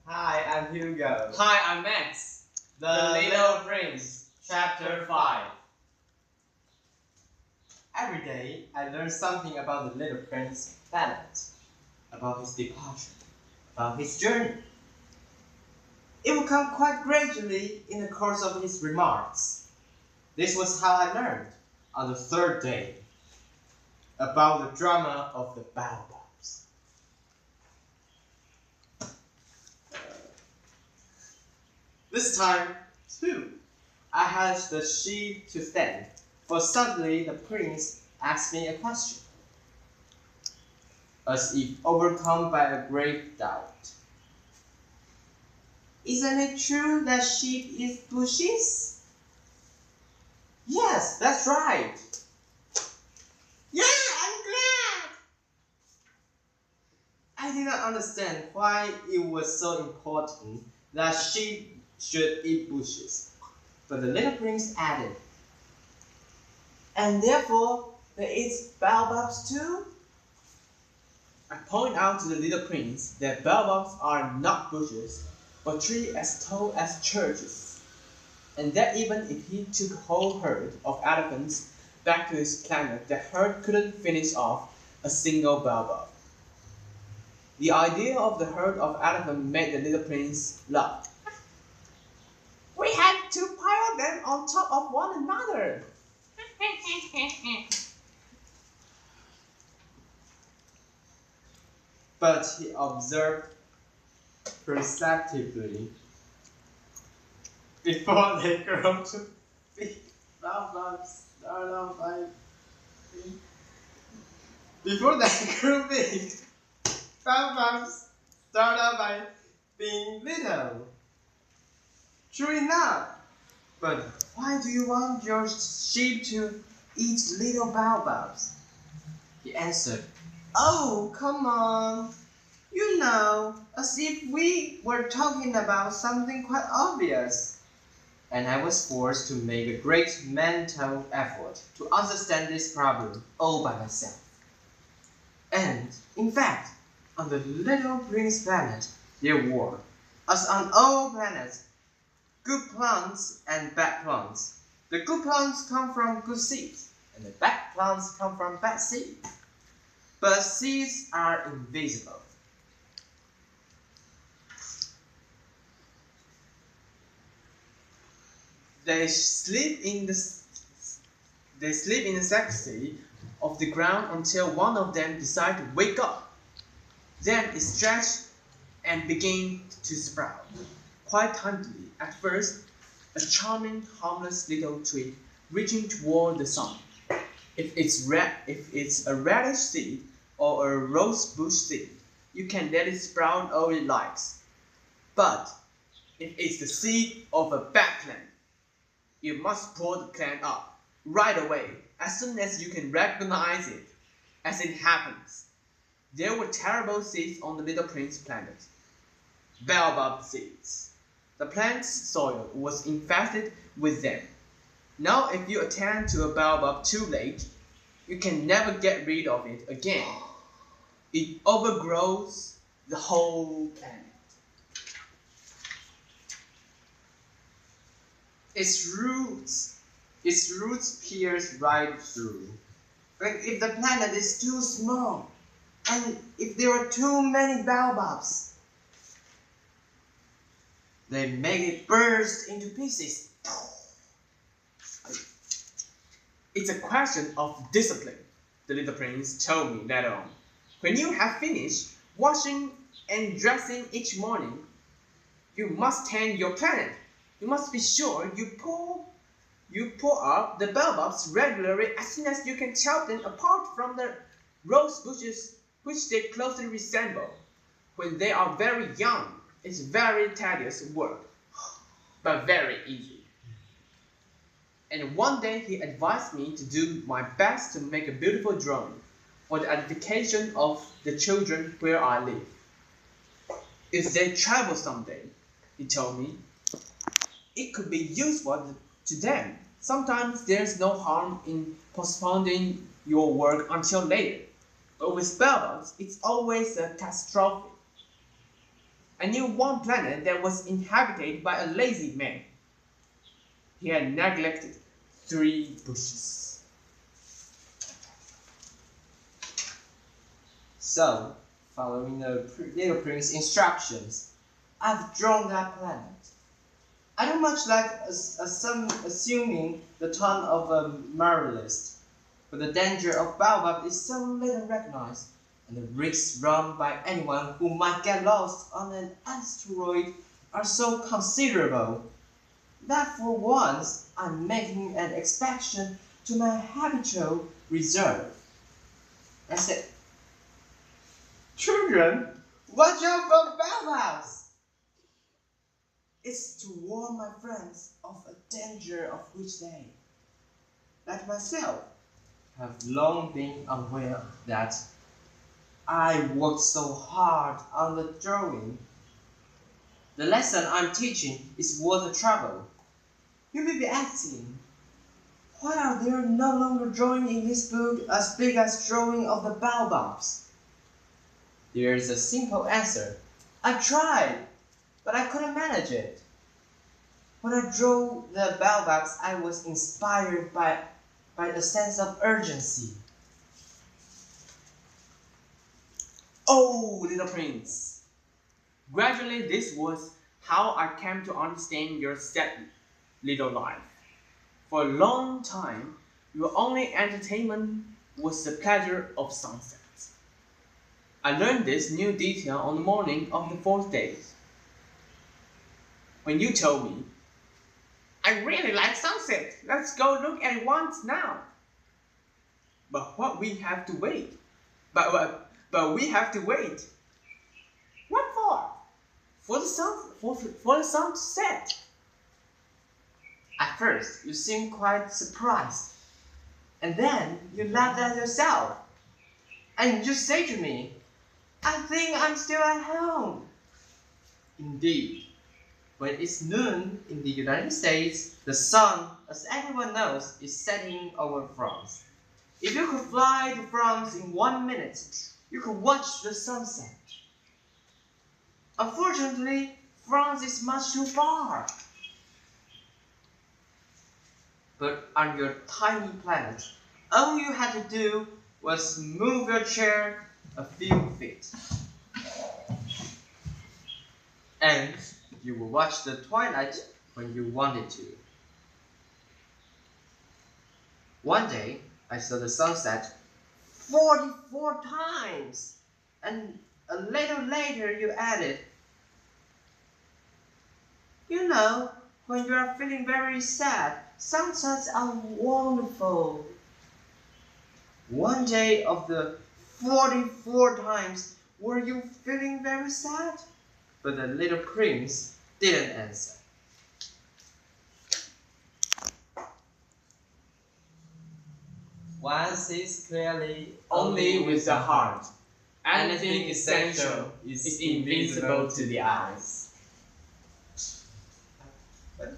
Hi, I'm Hugo. Hi, I'm Max. The Little Prince, Chapter 5. Every day, I learn something about the Little Prince planet, about his departure, about his journey. It will come quite gradually in the course of his remarks. This was how I learned, on the third day, about the drama of the baobabs. This time, too, I had the sheep to stand, for suddenly the prince asked me a question, as if overcome by a great doubt. Isn't it true that sheep eat bushes? Yes, that's right. Yeah, I'm glad. I did not understand why it was so important that sheep should eat bushes. But the little prince added, and therefore they eat baobabs too? I point out to the little prince that baobabs are not bushes, but trees as tall as churches, and that even if he took a whole herd of elephants back to his planet, the herd couldn't finish off a single baobab. The idea of the herd of elephants made the little prince laugh. We had to pile them on top of one another. But he observed perceptibly before they grow to big baobabs start off by before they grew big, baobabs start out by being little. True enough. But why do you want your sheep to eat little baobabs? He answered, oh, come on. You know, as if we were talking about something quite obvious. And I was forced to make a great mental effort to understand this problem all by myself. And, in fact, on the Little Prince planet, there were, as on all planets, good plants and bad plants. The good plants come from good seeds, and the bad plants come from bad seeds. But seeds are invisible. They sleep in the secrecy of the ground until one of them decides to wake up. Then it stretches and begins to sprout. Quite timidly, at first, a charming, harmless little twig reaching toward the sun. If it's a radish seed or a rose bush seed, you can let it sprout all it likes. But if it's the seed of a bad plant, you must pull the plant up right away as soon as you can recognize it. As it happens, there were terrible seeds on the Little Prince planet. Baobab seeds. The plant's soil was infested with them. Now if you attend to a baobab too late, you can never get rid of it again. It overgrows the whole planet. Its roots pierce right through. But if the planet is too small, and if there are too many baobabs, they make it burst into pieces. It's a question of discipline, the little prince told me later on. When you have finished washing and dressing each morning, you must tend your planet. You must be sure you pull up the baobabs regularly as soon as you can tell them apart from the rose bushes which they closely resemble. When they are very young, it's very tedious work, but very easy. And one day he advised me to do my best to make a beautiful drawing for the edification of the children where I live. If they travel someday, he told me, it could be useful to them. Sometimes there's no harm in postponing your work until later. But with baobabs, it's always a catastrophe. I knew one planet that was inhabited by a lazy man. He had neglected 3 bushes. So, following the Little Prince's instructions, I've drawn that planet. I don't much like assuming the tone of a moralist, but the danger of baobab is so little recognized, and the risks run by anyone who might get lost on an asteroid are so considerable that for once I'm making an expedition to my habitual reserve. I said, "Children, watch out for baobabs!" It's to warn my friends of a danger of which they, like myself, have long been aware that I worked so hard on the drawing. The lesson I'm teaching is worth the trouble. You may be asking, why are there no longer drawing in this book as big as drawing of the baobabs? There is a simple answer. I tried, but I couldn't manage it. When I drew the baobabs, I was inspired by a sense of urgency. Oh, little prince! Gradually, this was how I came to understand your sad little life. For a long time, your only entertainment was the pleasure of sunset. I learned this new detail on the morning of the 4th day, when you told me, "I really like sunset. Let's go look at it once now." But we have to wait. But we have to wait. What for? For the sun to set. At first, you seemed quite surprised, and then you laughed at yourself, and you say to me, "I think I'm still at home." Indeed, when it's noon in the United States, the sun, as everyone knows, is setting over France. If you could fly to France in 1 minute, you could watch the sunset. Unfortunately, France is much too far. But on your tiny planet, all you had to do was move your chair a few feet. And you will watch the twilight when you wanted to. One day, I saw the sunset 44 times, and a little later you added, "You know, when you are feeling very sad, sunsets are wonderful." One day of the 44 times, were you feeling very sad? But the little prince didn't answer. One sees clearly Only with the heart. Anything essential is invisible to the eyes. But